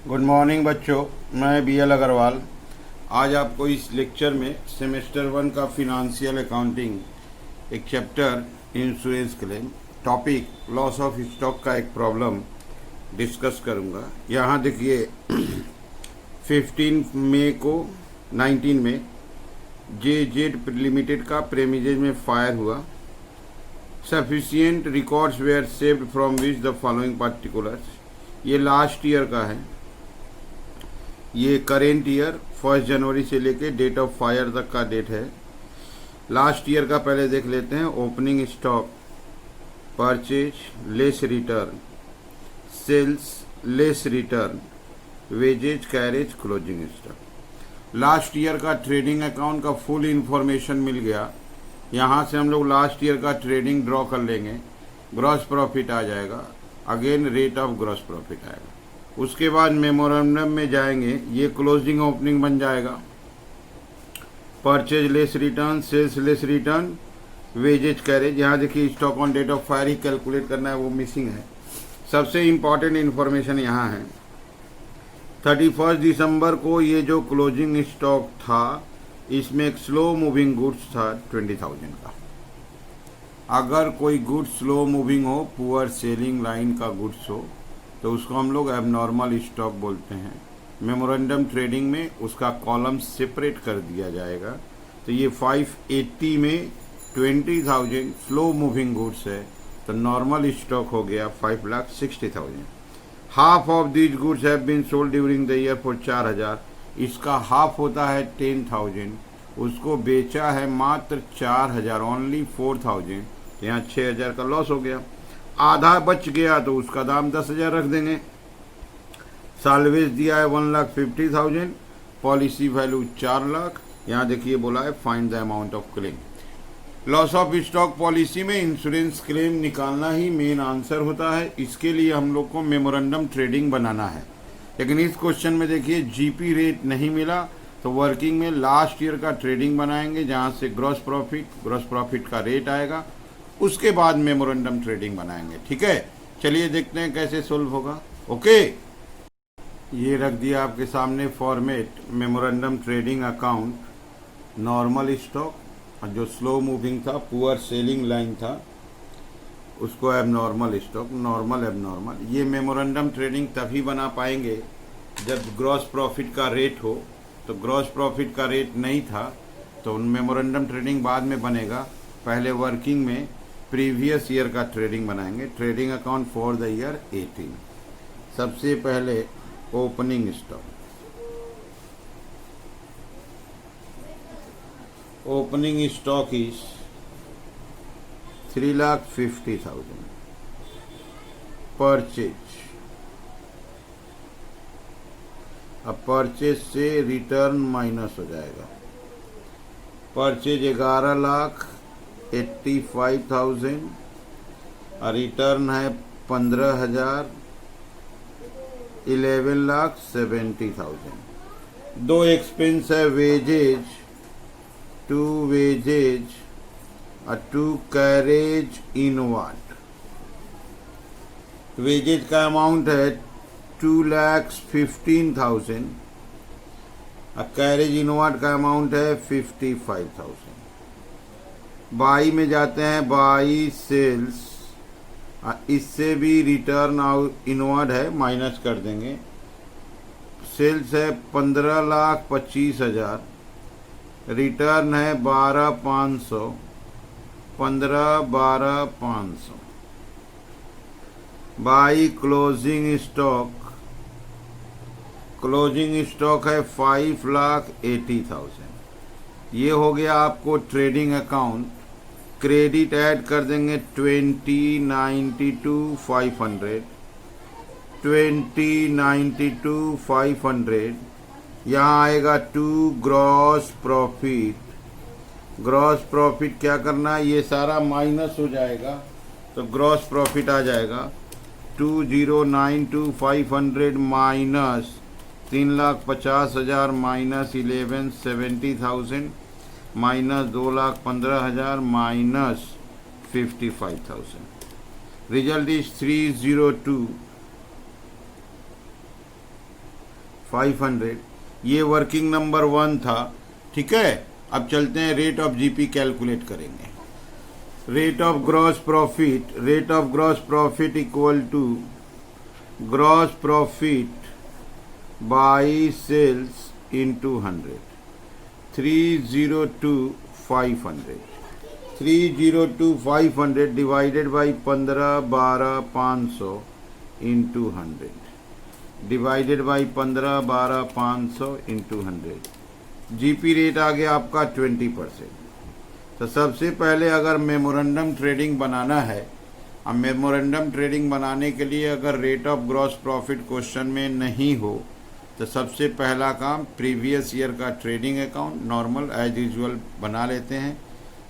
Good morning बच्चों, मैं B L Agarwal. आज आपको इस लेक्चर में सेमेस्टर 1 का फिनेंशियल अकाउंटिंग एक chapter insurance claim topic loss of stock का एक प्रॉब्लम डिस्कस करूंगा। यहाँ देखिए 15 मई को 19 में जे जेड लिमिटेड का प्रेमिजेज में फायर हुआ। Sufficient records were saved from which the following particulars. ये लास्ट ईयर का है, ये करेंट ईयर 1 जनवरी से लेके डेट ऑफ फायर तक का डेट है। लास्ट ईयर का पहले देख लेते हैं। Opening stock, purchase less return, sales less return, wages, carriage, closing stock. Last year का ट्रेडिंग अकाउंट का फुल इंफॉर्मेशन मिल गया। यहाँ से हम लोग लास्ट ईयर का ट्रेडिंग ड्रॉ कर लेंगे। ग्रॉस प्रॉफिट आ जाएगा, again rate of gross profit आएगा। उसके बाद मेमोरेंडम में जाएंगे, ये क्लोजिंग ओपनिंग बन जाएगा। Purchase less return, sales less return, wages, carriage. यहाँ देखिए stock on date of fire ही कैलकुलेट करना है, वो मिसिंग है। सबसे इंपॉर्टेंट इन्फॉर्मेशन यहाँ है 31 दिसंबर को ये जो क्लोजिंग स्टॉक था, इसमें एक स्लो मूविंग गुड्स था 20,000 का। अगर कोई गुड्स स्लो मूविंग हो, पुअर सेलिंग लाइन का गुड्स हो, तो उसको हम लोग एबनॉर्मल स्टॉक बोलते हैं। मेमोरेंडम ट्रेडिंग में उसका कॉलम सेपरेट कर दिया जाएगा। तो ये 580 में 20,000 स्लो मूविंग गुड्स है, तो नॉर्मल स्टॉक हो गया 5,60,000। Half of these goods have been sold during the year for 4,000। इसका हाफ होता है 10,000, उसको बेचा है मात्र 4,000, ओनली 4,000। तो यहाँ 6,000 का लॉस हो गया। आधा बच गया तो उसका दाम 10,000 रख देंगे। साल्वेज दिया है 1,50,000, पॉलिसी वैल्यू 4 लाख। यहाँ देखिए बोला है find the amount of claim. Loss of stock policy में इंश्योरेंस क्लेम निकालना ही मेन आंसर होता है। इसके लिए हम लोग को मेमोरेंडम ट्रेडिंग बनाना है। लेकिन इस क्वेश्चन में देखिए जीपी रेट नहीं मिला, तो वर्किंग में लास्ट ईयर का ट्रेडिंग बनाएंगे, जहाँ से ग्रॉस प्रॉफिट का रेट आएगा। उसके बाद मेमोरेंडम ट्रेडिंग बनाएंगे। ठीक है, चलिए देखते हैं कैसे सोल्व होगा। ओके, ये रख दिया आपके सामने format. Memorandum trading account, normal stock, और जो स्लो मूविंग था, पुअर सेलिंग लाइन था, उसको एबनॉर्मल स्टॉक, नॉर्मल एबनॉर्मल। ये मेमोरेंडम ट्रेडिंग तभी बना पाएंगे जब ग्रॉस प्रॉफिट का रेट हो। तो ग्रॉस प्रॉफिट का रेट नहीं था, तो मेमोरेंडम ट्रेडिंग बाद में बनेगा। पहले वर्किंग में प्रीवियस ईयर का ट्रेडिंग बनाएंगे। Trading account for the year 18। सबसे पहले opening stock, opening stock is 3,50,000। Purchase, अब परचेज से रिटर्न माइनस हो जाएगा। परचेज 11,85,000 और रिटर्न है 15,000, 11,70,000। दो एक्सपेंस है, वेजेज, 2 वेजेज और 2 कैरेज इनवर्ड। वेजेज का अमाउंट है 2,15,000 और कैरेज इनवर्ड का अमाउंट है 55,000। बाई में जाते हैं, बाई सेल्स, इससे भी रिटर्न आउट इनवर्ड है, माइनस कर देंगे। सेल्स है 15,25,000, रिटर्न है 12,500, 12,500। By closing stock, closing stock है 5,80,000। ये हो गया आपको ट्रेडिंग अकाउंट। क्रेडिट ऐड कर देंगे 20,92,500, 20,92,500। यहाँ आएगा 2 ग्रॉस प्रॉफिट। ग्रॉस प्रॉफिट क्या करना है, ये सारा माइनस हो जाएगा, तो ग्रॉस प्रॉफिट आ जाएगा 20,92,500 minus 3,50,000 minus 11,70,000 minus 2,15,000 minus 55,000। Result is 302 500, ये वर्किंग नंबर 1 था। ठीक है, अब चलते हैं रेट ऑफ जीपी कैलकुलेट करेंगे। Rate of gross profit equal to gross profit by sales into 100, 302,500, 302,500 divided by 15, 12, 500 into 100, divided by 15, 12, 500 into 100। GP rate आ गया आपका 20%। तो सबसे पहले अगर मेमोरेंडम ट्रेडिंग बनाना है, अब मेमोरेंडम ट्रेडिंग बनाने के लिए अगर rate of gross profit question में नहीं हो तो सबसे पहला काम प्रीवियस ईयर का trading account normal as usual बना लेते हैं,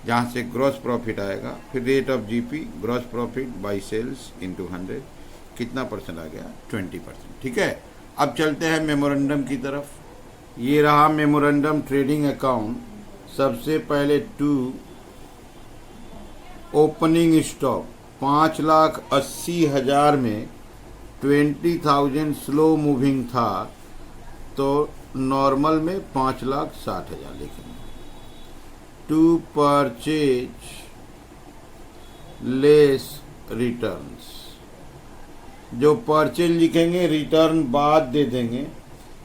जहाँ से ग्रॉस प्रॉफिट आएगा। फिर rate of GP gross profit by sales into 100, कितना परसेंट आ गया? 20%। ठीक है, अब चलते हैं मेमोरेंडम की तरफ। ये रहा मेमोरेंडम ट्रेडिंग अकाउंट। सबसे पहले टू ओपनिंग स्टॉक 5,80,000 में 20,000 स्लो मूविंग था, तो नॉर्मल में 5,60,000 लिखेंगे। टू परचेज लेस रिटर्न्स, जो परचेज लिखेंगे रिटर्न बाद दे देंगे,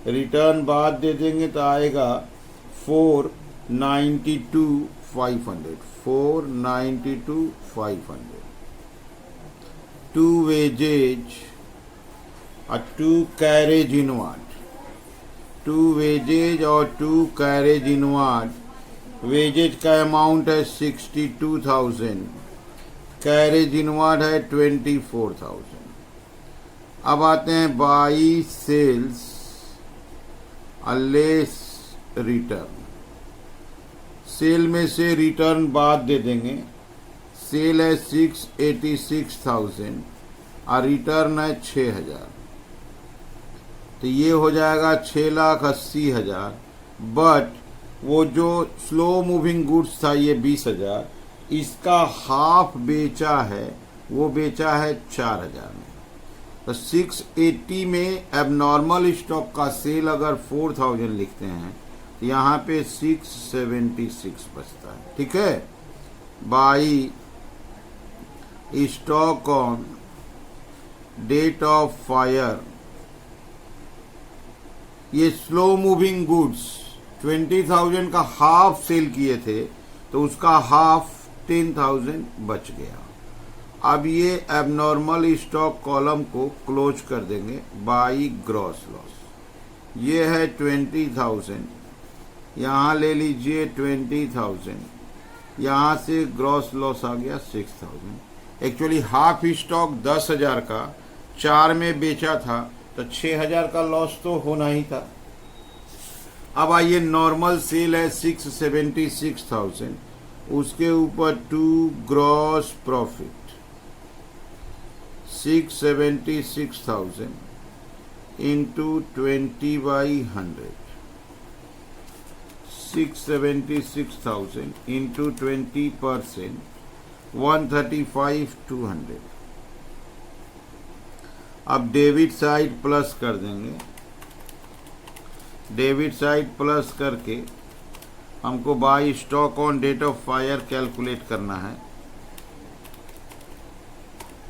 रिटर्न बाद दे देंगे तो आएगा 492,500, 492,500। टू वेजेज और to carriage inward, to wages और टू कैरेज इनवार्ड। वेजेज का अमाउंट है 62,000, कैरेज इनवार्ड है 24,000। अब आते हैं by sales less return. Sale में से रिटर्न बाद दे देंगे। सेल है 686,000 और रिटर्न है 6,000, तो ये हो जाएगा 6,80,000। बट वो जो स्लो मूविंग गुड्स था ये 20,000, इसका हाफ बेचा है, वो बेचा है 4,000 में। तो 680 में एबनॉर्मल स्टॉक का सेल अगर 4,000 लिखते हैं तो यहाँ पे 676 बचता है। ठीक है, by stock on date of fire, ये स्लो मूविंग गुड्स 20,000 का हाफ सेल किए थे, तो उसका हाफ 10,000 बच गया। अब ये एबनॉर्मल स्टॉक कॉलम को क्लोज कर देंगे बाई ग्रॉस लॉस। ये है 20,000, यहाँ ले लीजिए 20,000, यहाँ से ग्रॉस लॉस आ गया 6,000। एक्चुअली हाफ स्टॉक 10,000 का 4 में बेचा था, तो 6,000 का लॉस तो होना ही था। अब आइए नॉर्मल सेल है 676,000, उसके ऊपर to gross profit 676,000 into 20/100, 676,000 into 20%, 135,200। अब डेबिट साइड प्लस कर देंगे। डेबिट साइड प्लस करके हमको by stock on date of fire calculate करना है।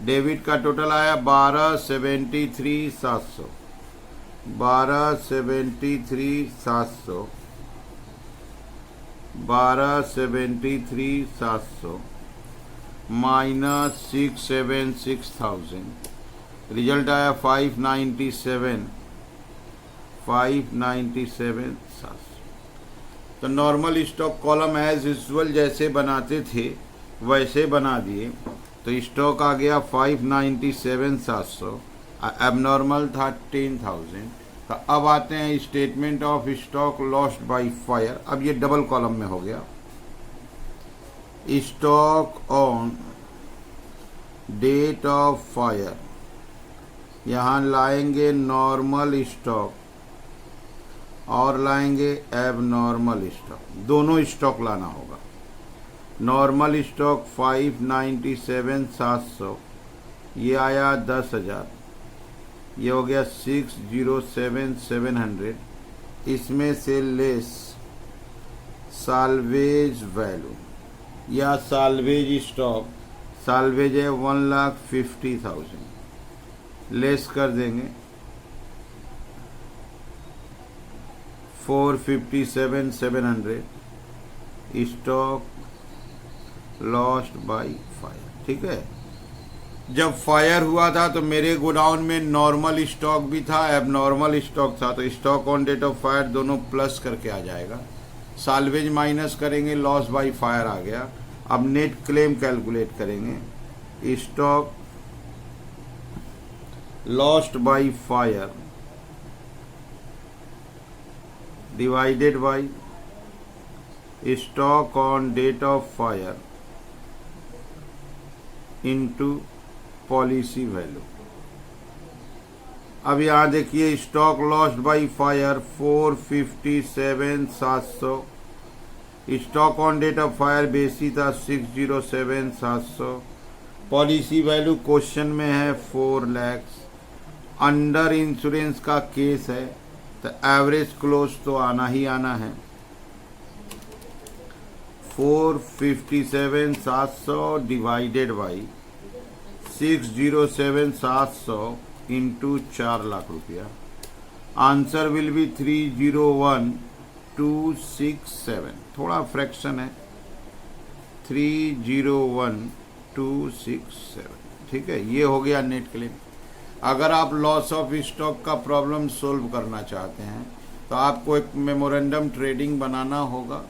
डेबिट का टोटल आया 12,73,700, 12,73,700, 12,73,700 माइनस 676,000, रिजल्ट आया 597,700। तो normal stock column as usual जैसे बनाते थे वैसे बना दिए, तो स्टॉक आ गया 597,700, एबनॉर्मल था 10,000। तो अब आते हैं statement of stock lost by fire. अब ये डबल कॉलम में हो गया। Stock on date of fire, यहाँ लाएंगे नॉर्मल स्टॉक और लाएंगे एबनॉर्मल स्टॉक, दोनों स्टॉक लाना होगा। नॉर्मल स्टॉक 597,700, ये आया 10,000, ये हो गया 607,700, इसमें से लेस साल्वेज वैल्यू या साल्वेज स्टॉक, साल्वेज है 1,50,000, लेस कर देंगे 457,700, स्टॉक लॉस्ट बाय फायर। ठीक है, जब फायर हुआ था तो मेरे गोडाउन में नॉर्मल स्टॉक भी था, एबनॉर्मल स्टॉक था, तो stock on date of fire दोनों प्लस करके आ जाएगा। साल्वेज माइनस करेंगे, लॉस बाय फायर आ गया। अब नेट क्लेम कैलकुलेट करेंगे, stock lost by fire divided by stock on date of fire into policy value. अब यहां देखिए, stock lost by fire 457,700, stock on date of fire बेसी था 607,700, पॉलिसी वैल्यू क्वेश्चन में है 4 लाख। अंडर इंश्योरेंस का case है तो एवरेज क्लोज तो आना ही आना है। 457,700 डिवाइडेड बाई 607,700 इंटू 4 लाख रुपया, आंसर विल बी 301,267, थोड़ा फ्रैक्शन है, 301,267। ठीक है, ये हो गया नेट क्लेम। अगर आप लॉस ऑफ स्टॉक का प्रॉब्लम सोल्व करना चाहते हैं तो आपको एक मेमोरेंडम ट्रेडिंग बनाना होगा।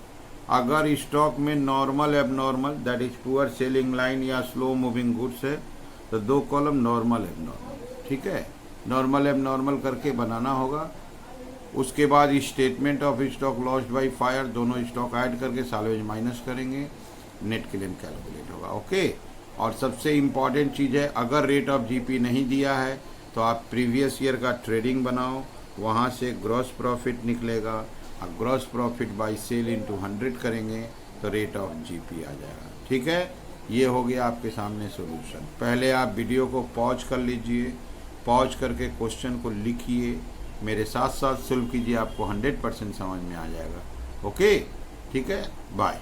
अगर स्टॉक में normal abnormal, that is poor selling line या स्लो मूविंग गुड्स है तो 2 कॉलम नॉर्मल एबनॉर्मल। ठीक है, नॉर्मल एबनॉर्मल करके बनाना होगा। उसके बाद statement of stock lost by fire, दोनों स्टॉक ऐड करके साल्वेज माइनस करेंगे, नेट क्लेम कैलकुलेट होगा। ओके, और सबसे इम्पॉर्टेंट चीज़ है, अगर रेट ऑफ जीपी नहीं दिया है तो आप प्रीवियस ईयर का ट्रेडिंग बनाओ, वहाँ से ग्रॉस प्रॉफिट निकलेगा, और gross profit by sale into 100 करेंगे तो रेट ऑफ जीपी आ जाएगा। ठीक है, ये हो गया आपके सामने सॉल्यूशन। पहले आप वीडियो को पॉज कर लीजिए, पॉज करके क्वेश्चन को लिखिए, मेरे साथ साथ सॉल्व कीजिए, आपको 100% समझ में आ जाएगा। ओके, ठीक है, बाय।